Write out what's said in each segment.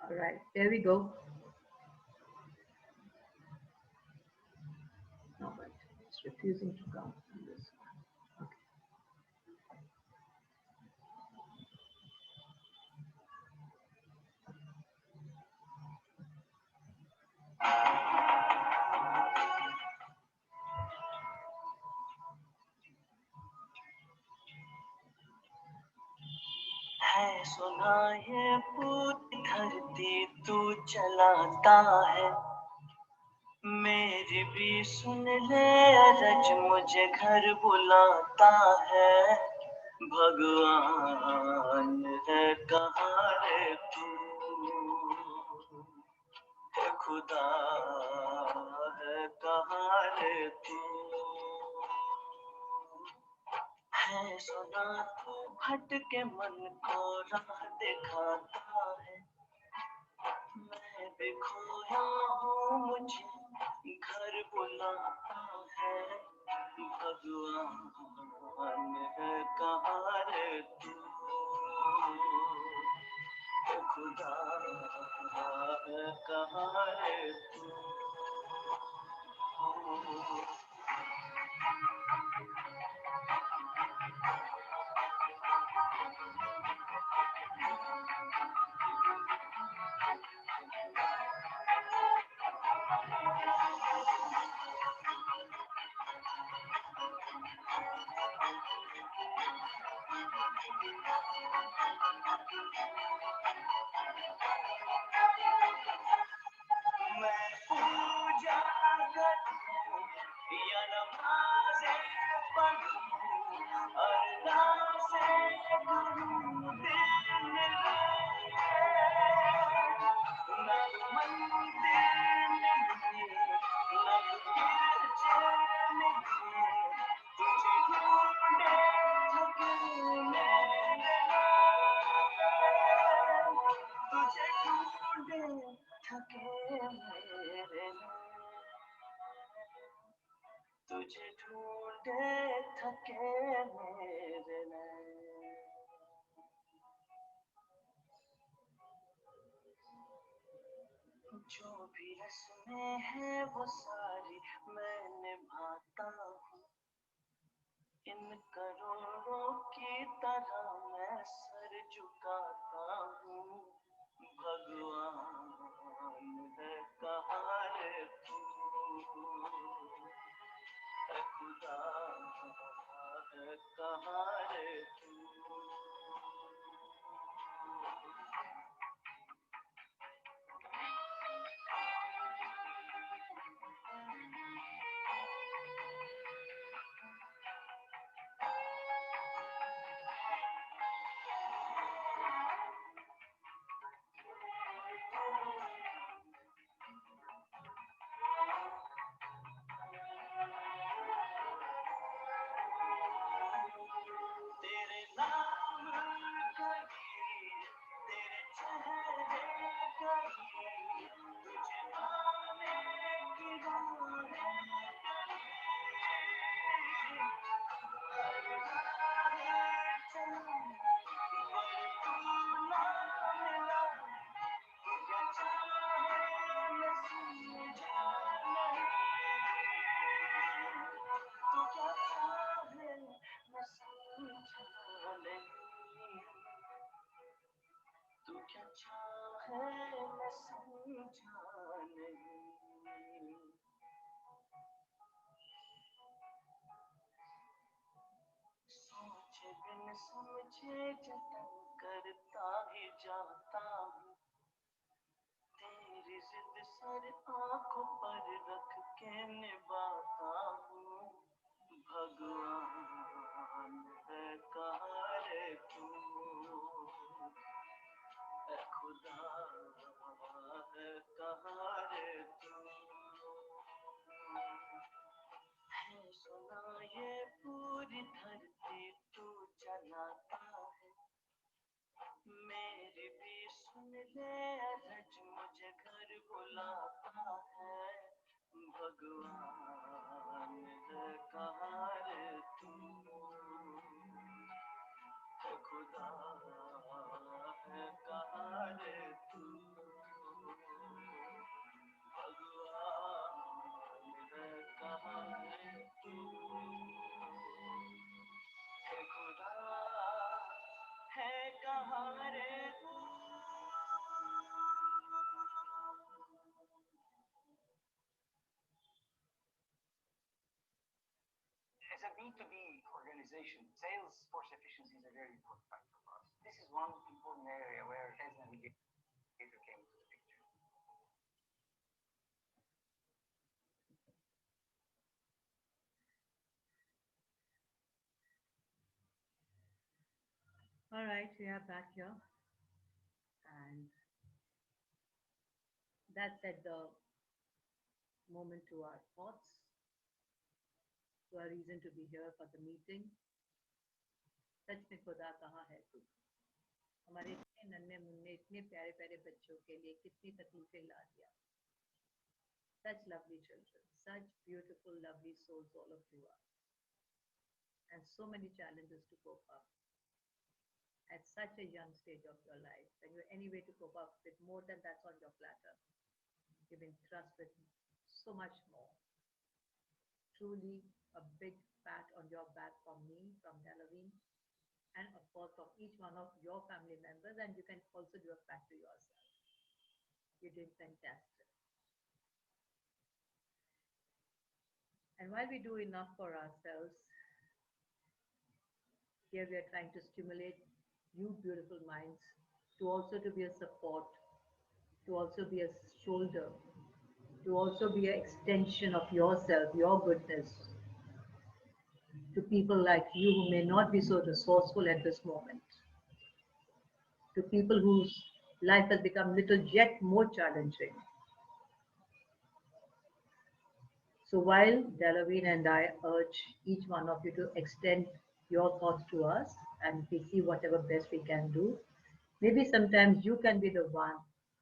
All right, there we go. No, but it's refusing to come on this one. Okay. है सुना ये पूरी धरती तू चलाता है, मेरी भी सुन ले अरज मुझे घर बुलाता है। भगवान है कहाँ रे तू, है खुदा है कहाँ रे तू। है सुना तू भटके मन को राह दिखाता है, मैं भी खोया हूँ मुझे घर बुलाता है। भगवान है कहाँ रे तू, खुदा है कहाँ रे तू। मैं पूजा करूं या नमाज़ें पढ़ूं, अरदासें करूं दिल लगे, न मंदिर मिले न गिरजे मिले, तुझे ढूंढे थके मेरे नैन, तुझे ढूंढे थके मेरे नैन, तुझे ढूंढे थके मेरे नैन। जो भी रस्में हैं वो सारी मैं निभाता हूँ, इन करोड़ों की तरह मैं सर झुकाता हूँ। भगवान है कहाँ रे तू, है खुदा है कहाँ रे तू। तेरे नाम कहीं, तेरे चेहरे कहीं, तुझे पाने की राहें कहीं, हर राह चली पर तू ना मिला, तू क्या चाहे मैं समझा नहीं, तू क्या चाहे मैं समझा नहीं, तू क्या चाहे मैं समझा नहीं। सोचे बिन समझे जतन करता ही जाता हूँ, तेरी जिद सर आंखों पर रख के निभाता हूँ। भगवान है कहाँ रे तू, है खुदा है कहाँ रे तू। है सुना ये पूरी धरती तू चलाता है, मेरी भी सुन ले अरज मुझे घर बुलाता है। भगवान है कहाँ रे तू, है खुदा है कहाँ रे तू। B2B organization, sales force efficiency is a very important factor for us. This is one important area where Sales Navigator came into the picture. All right, we are back here, and that set the moment to our thoughts, to our reason to be here for the meeting. सच में खुदा कहाँ है तू? हमारे इतने नन्हे मुन्ने इतने प्यारे प्यारे बच्चों के लिए कितनी तकलीफें ला दिया. Such lovely children, such beautiful, lovely souls, all of you are, and so many challenges to cope up at such a young stage of your life. When you're any way to cope up with more than that's on your platter, you've been thrust with so much more. Truly, a big pat on your back from me, from Halloween, and of course from each one of your family members, and you can also do a pat to yourself. You did fantastic. And while we do enough for ourselves, here we are trying to stimulate you beautiful minds to also to be a support, to also be a shoulder, to also be an extension of yourself, your goodness, to people like you who may not be so resourceful at this moment, to people whose life has become little yet more challenging. So while Delavine and I urge each one of you to extend your thoughts to us and we see whatever best we can do, maybe sometimes you can be the one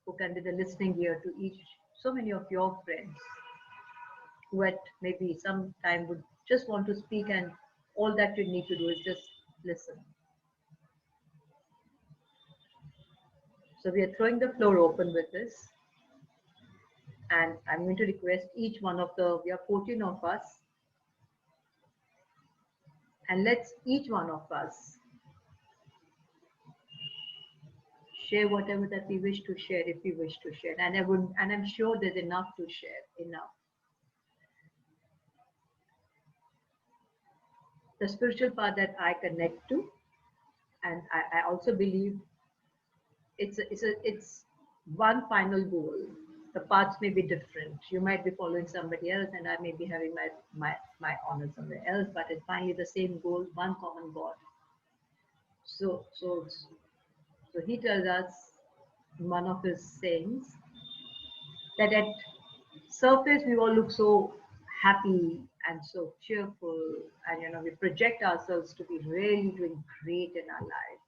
who can be the listening ear to each, so many of your friends who at maybe some time would just want to speak, and all that you need to do is just listen. So we are throwing the floor open with this. And I'm going to request each one of we are 14 of us, and let's each one of us share whatever that we wish to share, if we wish to share. And I'm sure there's enough to share, enough. The spiritual path that I connect to, and I also believe it's one final goal. The paths may be different. You might be following somebody else, and I may be having my honor somewhere else, but it's finally the same goal, one common God. So he tells us in one of his sayings that at surface we all look so happy and so cheerful, and we project ourselves to be really doing great in our life.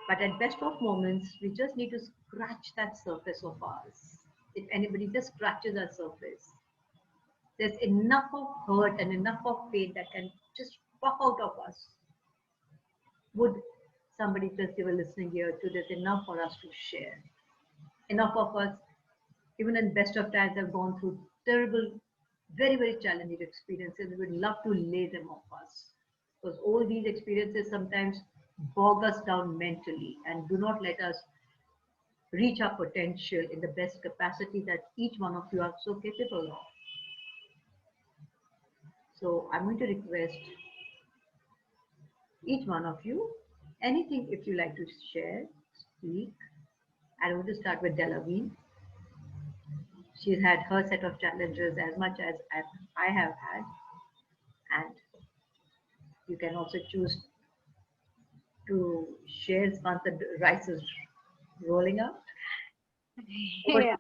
But at best of moments, we just need to scratch that surface of ours. If anybody just scratches our surface, there's enough of hurt and enough of pain that can just pop out of us. Would somebody just give a listening ear to this? Enough for us to share. Enough of us, even in best of times, have gone through terrible, very, very challenging experiences. We would love to lay them off us. Because all these experiences sometimes bog us down mentally and do not let us reach our potential in the best capacity that each one of you are so capable of. So I'm going to request each one of you, anything if you like to share, speak. I'm going to start with Delavine. She's had her set of challenges as much as I have had, and you can also choose to share once the rice is rolling out. Yeah.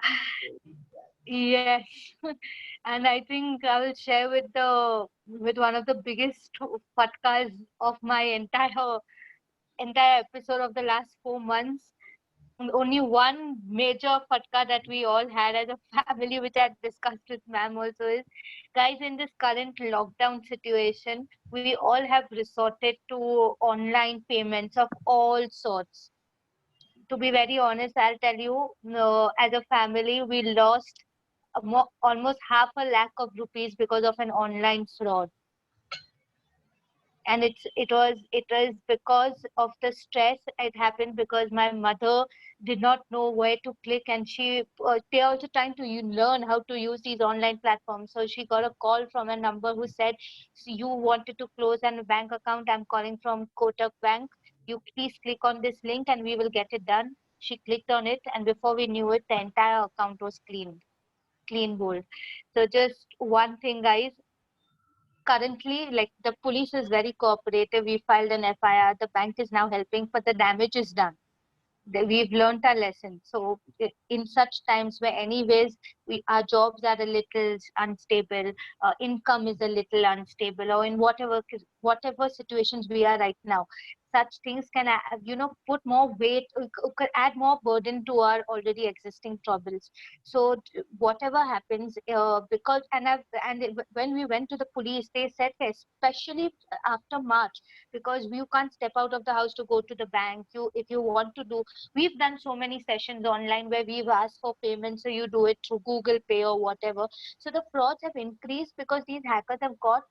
Yes. And I think I will share with one of the biggest fatkas of my entire episode of the last 4 months. And only one major fatka that we all had as a family, which I discussed with ma'am also, is, guys, in this current lockdown situation, we all have resorted to online payments of all sorts. To be very honest, I'll tell you, as a family, we lost almost half a lakh of rupees because of an online fraud. And it was because of the stress. It happened because my mother did not know where to click, and they're also trying to learn how to use these online platforms. So she got a call from a number who said, "So you wanted to close a bank account, I'm calling from Kotak Bank, you please click on this link and we will get it done." She clicked on it, and before we knew it, the entire account was clean bold. So just one thing, guys. Currently, like, the police is very cooperative. We filed an FIR. The bank is now helping, but the damage is done. We've learned our lesson. So in such times where anyways our jobs are a little unstable, income is a little unstable, or in whatever situations we are right now, such things can put more weight, could add more burden to our already existing troubles. So whatever happens, because when we went to the police, they said, especially after March, because you can't step out of the house to go to the bank. If you want to do, we've done so many sessions online where we've asked for payment, so you do it through Google Pay or whatever. So the frauds have increased because these hackers have got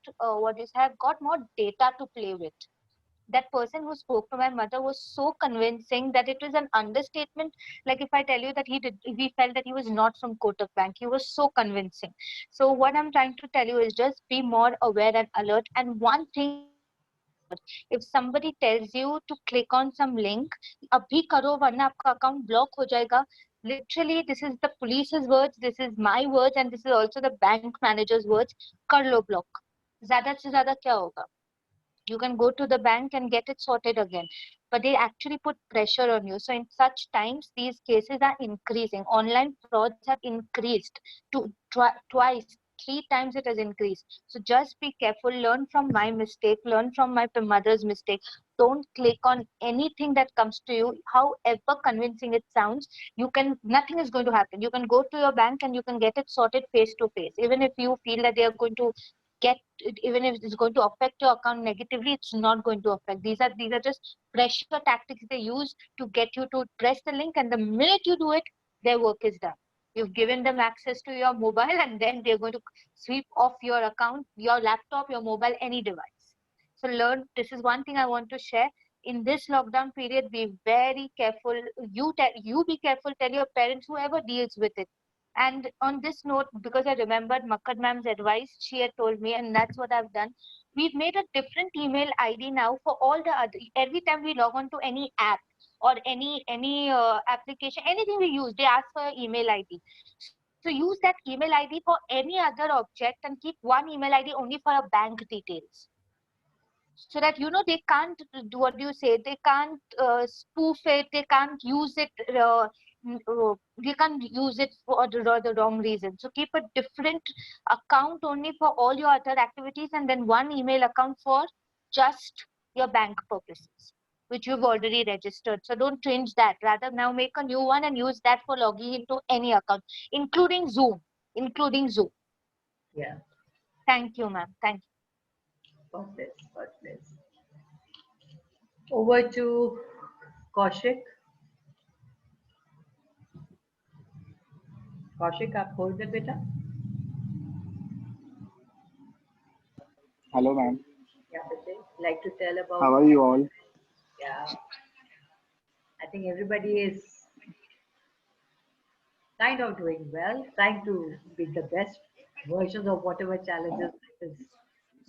more data to play with. That person who spoke to my mother was so convincing that it was an understatement. Like, if I tell you that we felt that he was not from Kotak Bank, he was so convincing. So what I'm trying to tell you is just be more aware and alert. And one thing is just be assured, if somebody tells you to click on some link, abhi karo warna aapka account block ho jayega. Literally, this is the police's words, this is my words, and this is also the bank manager's words. Kar lo block. Zyada se zyada kya hoga? You can go to the bank and get it sorted again, but they actually put pressure on you. So in such times, these cases are increasing. Online frauds have increased to twice, 3 times it has increased. So just be careful, learn from my mistake, learn from my mother's mistake. Don't click on anything that comes to you, however convincing it sounds. Nothing is going to happen. You can go to your bank and you can get it sorted face to face. Even if you feel that they are going to get it, even if it's going to affect your account negatively, it's not going to affect. These are just pressure tactics they use to get you to press the link, and the minute you do it, their work is done. You've given them access to your mobile, and then they're going to sweep off your account, your laptop, your mobile, any device. So learn. This is one thing I want to share. In this lockdown period, be very careful. You be careful. Tell your parents, whoever deals with it. And on this note, because I remembered Makkad ma'am's advice, she had told me, and that's what I've done. We've made a different email ID now for all the other. Every time we log on to any app or any application, anything we use, they ask for your email ID. So use that email ID for any other object and keep one email ID only for your bank details, so that they can't do, what do you say, they can't spoof it, they can't use it, they can't use it for the wrong reason. So keep a different account only for all your other activities, and then one email account for just your bank purposes, which you've already registered. So don't change that, rather now make a new one and use that for logging into any account, including Zoom. Yeah. Thank you, ma'am. Thank you. God bless. God bless. Over to Kaushik. Kaushik, आप खोल दे बेटा. Hello, ma'am. Yeah, बेटे. Like to tell about. How are you all? Yeah. I think everybody is kind of doing well, trying to be the best versions of whatever challenges is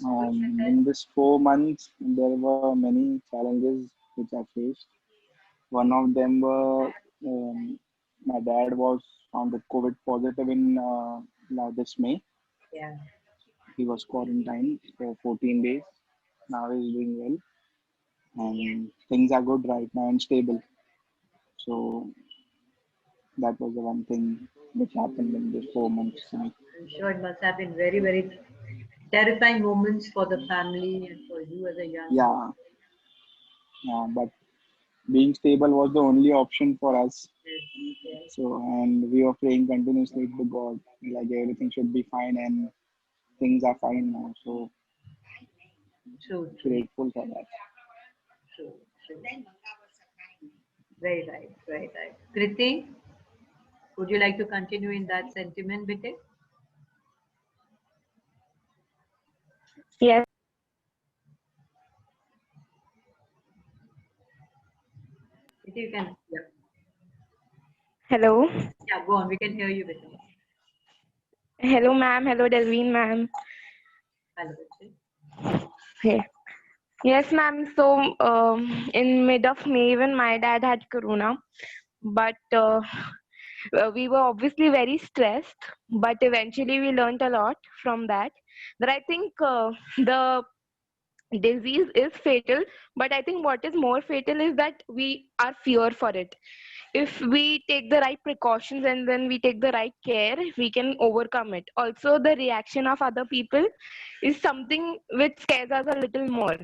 going ahead. In this 4 months, there were many challenges which I faced. One of them were my dad was found with COVID positive in this May. Yeah. He was quarantined for 14 days. Now he's doing well, and things are good right now and stable. So that was the one thing which happened in this 4 months to me. I'm sure it must have been very, very terrifying moments for the family and for you as a young. Yeah, yeah, but being stable was the only option for us. Yes, yes. So, and we were praying continuously to God, like everything should be fine, and things are fine now. So, True, true, grateful for that. true, true. Very right, very right. Kriti, would you like to continue in that sentiment, Bite? Yes. Mentee, you can, yeah, Hello. yeah, go on. We can hear you better. Hello, ma'am. Hello, Delveen, ma'am. Hello, Mentee. Hey. Yes, ma'am. So, in mid of May, even my dad had corona, but we were obviously very stressed. But eventually, we learned a lot from that. That I think the disease is fatal, but I think what is more fatal is that we are fear for it. If we take the right precautions and then we take the right care, we can overcome it. Also, the reaction of other people is something which scares us a little more.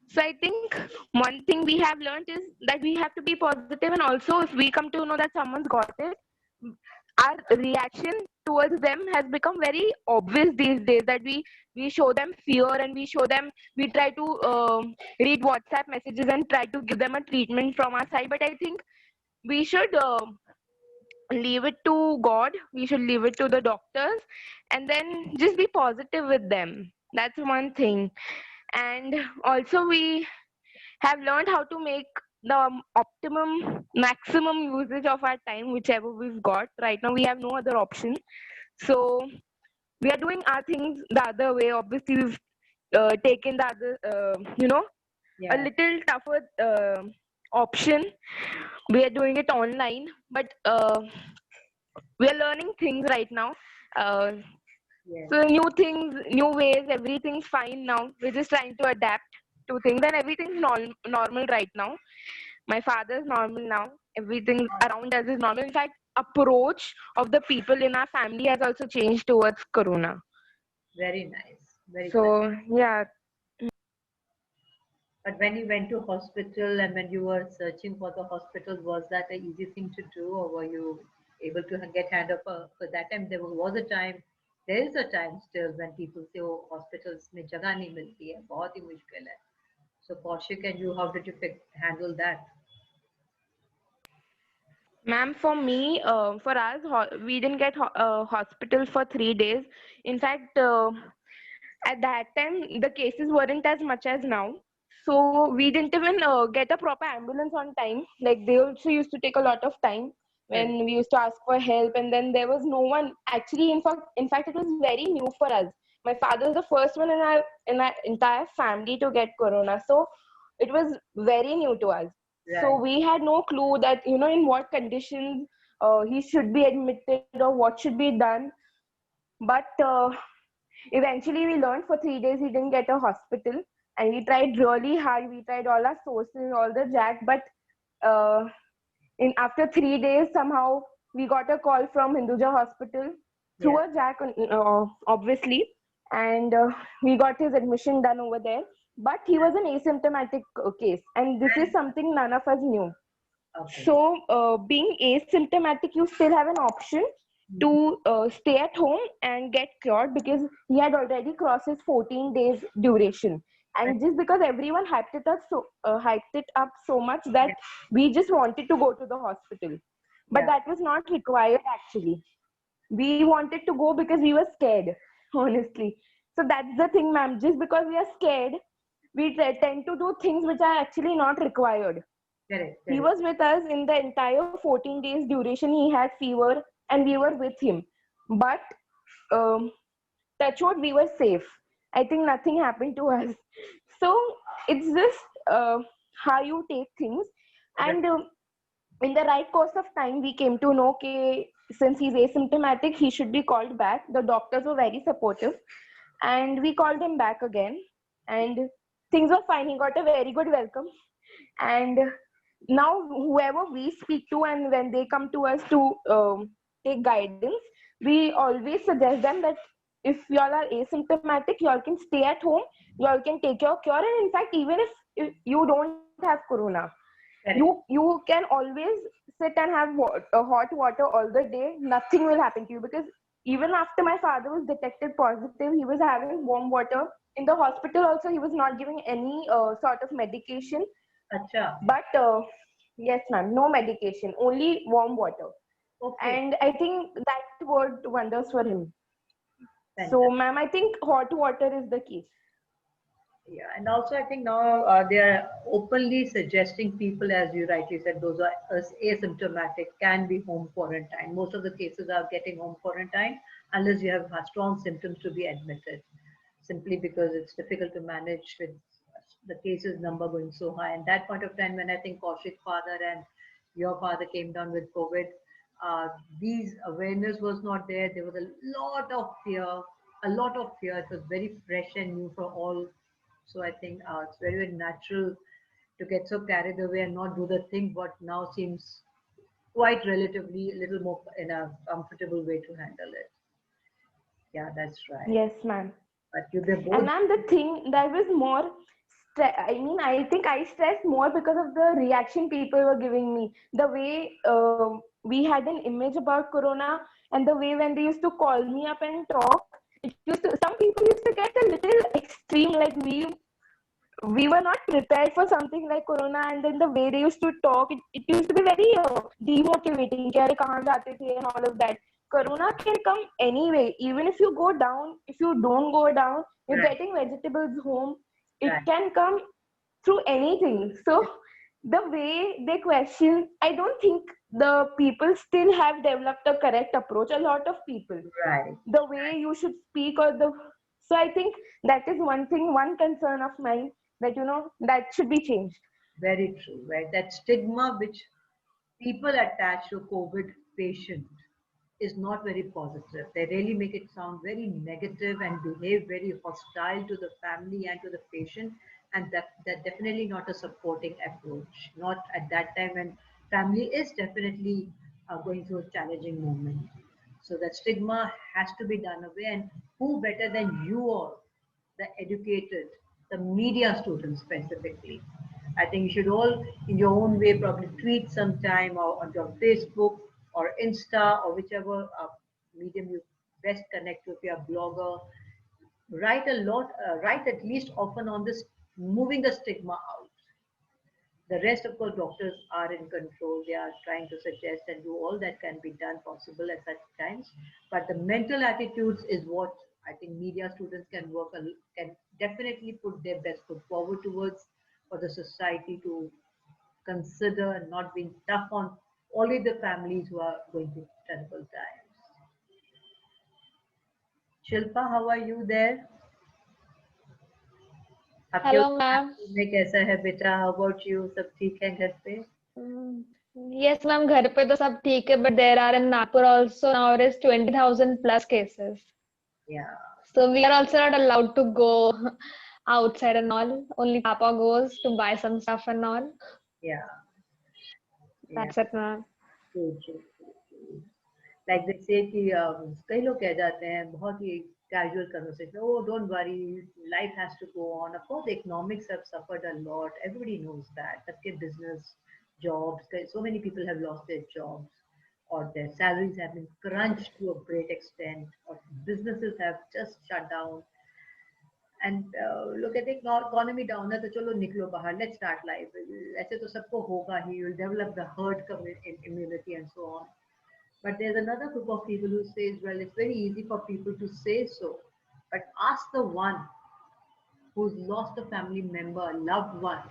So I think one thing we have learned is that we have to be positive, and also if we come to know that someone's got it, our reaction towards them has become very obvious these days, that we show them fear, and we try to read WhatsApp messages and try to give them a treatment from our side. But I think we should leave it to God, we should leave it to the doctors, and then just be positive with them. That's one thing. And also we have learned how to make the optimum maximum usage of our time, whichever we've got. Right now we have no other option, so we are doing our things the other way. Obviously we've taken the other a Yeah, little tougher option. We are doing it online, but we are learning things right now. uh, yeah, so new things, new ways, everything's fine now. We're just trying to adapt to things, and everything's normal right now. My father's normal now, everything around us is normal. In fact, approach of the people in our family has also changed towards corona. very nice, very good. So yeah. But when you went to hospital and when you were searching for the hospital, was that an easy thing to do, or were you able to get hand of a? For that time, was a time. There is a time still when people say, "Oh, hospitals में जगह नहीं मिलती है, बहुत ही मुश्किल है." So, Kaushik and you, how did you handle that? Ma'am, for me, for us, we didn't get hospital for 3 days. In fact, at that time, the cases weren't as much as now. So we didn't even get a proper ambulance on time. Like they also used to take a lot of time Correct. when we used to ask for help, and then there was no one. Actually, in fact, it was very new for us. My father was the first one in our entire family to get corona, so it was very new to us. So Right. we had no clue that in what conditions he should be admitted or what should be done. But eventually, we learned for 3 days he didn't get a hospital, and we tried really hard. We tried all our sources, all the jack, but uh, in after 3 days, somehow we got a call from Hinduja Hospital through Yeah. a jack, obviously, and we got his admission done over there. But he was an asymptomatic case, and this is And something none of us knew. okay. So, being asymptomatic, you still have an option Mhm. to stay at home and get cured, because he had already crossed his 14 days duration. Right. And just because everyone hyped it up so much that Yeah. we just wanted to go to the hospital, but Yeah. that was not required actually. We wanted to go because we were scared, honestly. So that's the thing, ma'am. Just because we are scared, we tend to do things which are actually not required. Correct. He Correct. was with us in the entire 14 days duration. He had fever and we were with him. But um, touch wood, we were safe. I think nothing happened to us. So it's just how you take things. Right. And in the right course of time, we came to know that since he's asymptomatic, he should be called back. The doctors were very supportive, and we called him back again. And things were fine. He got a very good welcome. And now whoever we speak to, and when they come to us to take guidance, we always suggest them that if y'all are asymptomatic, y'all can stay at home, y'all can take your cure. And in fact, even if you don't have corona, Correct. you can always sit and have hot water all the day. Nothing will happen to you, because even after my father was detected positive, he was having warm water. In the hospital also, he was not giving any sort of medication. Acha. But yes, ma'am, no medication, only warm water. Okay. And I think that worked wonders for him. So, Fantastic. ma'am, I think hot water is the key. Yeah, and also I think now they are openly suggesting people, as you rightly said, those are asymptomatic can be home quarantine. Most of the cases are getting home quarantine unless you have strong symptoms to be admitted, simply because it's difficult to manage with the cases number going so high. And that point of time, when I think Kaushik's father and your father came down with COVID, uh, these awareness was not there. There was a lot of fear, a lot of fear. It was very fresh and new for all. So I think it's very, very natural to get so carried away and not do the thing what now seems quite relatively a little more in a comfortable way to handle it. Yeah, that's right. Yes, ma'am. But you, they And both, ma'am, the thing that was more, I mean, I think I stressed more because of the reaction people were giving me. The way we had an image about Corona, and the way when they used to call me up and talk, it used to, some people used to get a little extreme, like we were not prepared for something like Corona, and then the way they used to talk, it used to be very demotivating. कि अरे कहाँ जाते थे and all of that. Corona can come anyway. Even if you go down, if you don't go down, you're right, getting vegetables home. It right, can come through anything. So the way they question, I don't think the people still have developed a correct approach. A lot of people, right. the way you should speak, or the, so I think that is one thing, one concern of mine, that that should be changed. Very true, right? That stigma which people attach to COVID patient is not very positive. They really make it sound very negative and behave very hostile to the family and to the patient. And that definitely not a supporting approach. Not at that time when family is definitely going through a challenging moment. So that stigma has to be done away. And who better than you all, the educated, the media students specifically? I think you should all, in your own way, probably tweet sometime or on your Facebook or Insta or whichever medium you best connect with your blogger. Write a lot, write at least often on this, moving the stigma out. The rest, of course, doctors are in control. They are trying to suggest and do all that can be done possible at such times. But the mental attitudes is what I think media students can work, can definitely put their best foot forward towards for the society to consider and not being tough on only the families who are going through terrible times. Shilpa, how are you there? आपके hello ma'am. उधर में कैसा है बेटा? How about you? सब ठीक है घर पे? यस मैम, घर पे तो सब ठीक है, but there are in Nagpur also now it is 20,000 plus cases, Yeah, so we are also not allowed to go outside and all. Only papa goes to buy some stuff and all. yeah, yeah. That's it ma'am. True, true, true, true. Like they say कि कई लोग कह जाते हैं बहुत ही casual conversation. Oh, don't worry, life has to go on. Of course, the economics have suffered a lot. Everybody knows that. सबके business, jobs, so many people have lost their jobs, or their salaries have been crunched to a great extent, or businesses have just shut down. And look at the economy down है तो चलो निकलो बाहर, let's start life. ऐसे तो सबको होगा ही, you'll develop the herd immunity and so on. But there's another group of people who says, well, it's very easy for people to say so, but ask the one who's lost a family member, a loved one,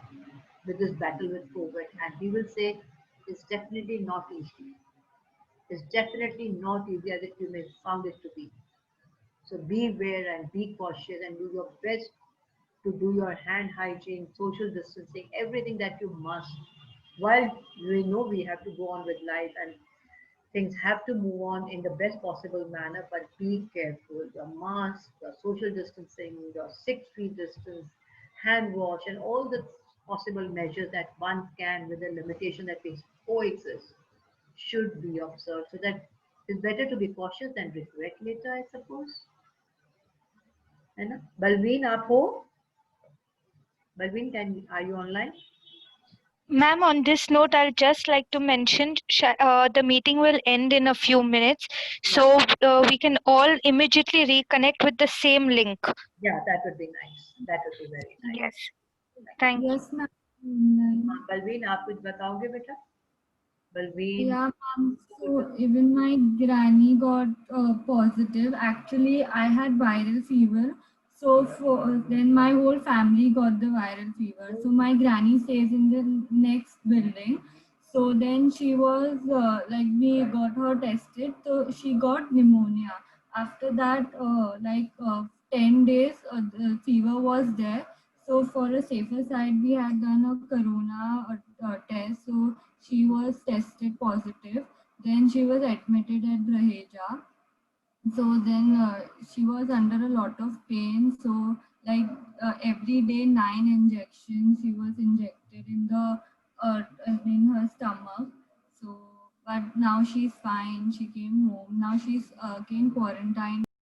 with this battle with COVID, and he will say it's definitely not easy. It's definitely not easy as it you may found it to be. So beware and be cautious and do your best to do your hand hygiene, social distancing, everything that you must. While we know we have to go on with life and things have to move on in the best possible manner, but be careful. Your mask, your social distancing, your 6 feet distance, hand wash, and all the possible measures that one can with the limitation that we coexist should be observed. So that it's better to be cautious than regret later, I suppose. है ना? Balveen, आप हो? Balveen, are you online? Ma'am, on this note, I'll just like to mention the meeting will end in a few minutes, so we can all immediately reconnect with the same link. Yeah, that would be nice. That would be very nice. Yes, thank you. Yes, ma'am. बलवीन आप कुछ बताओगे बेटा? बलवीन, Yeah, ma'am. So even my granny got positive. Actually, I had viral fever. So then my whole family got the viral fever. So my granny stays in the next building. So then she was like we got her tested. So she got pneumonia. After that, 10 days, the fever was there. So for a safer side, we had done a corona test. So she was tested positive. Then she was admitted at Raheja. So then she was under a lot of pain. So like every day 9 injections she was injected in her stomach. So but now she's fine. She came home. Now she's again quarantined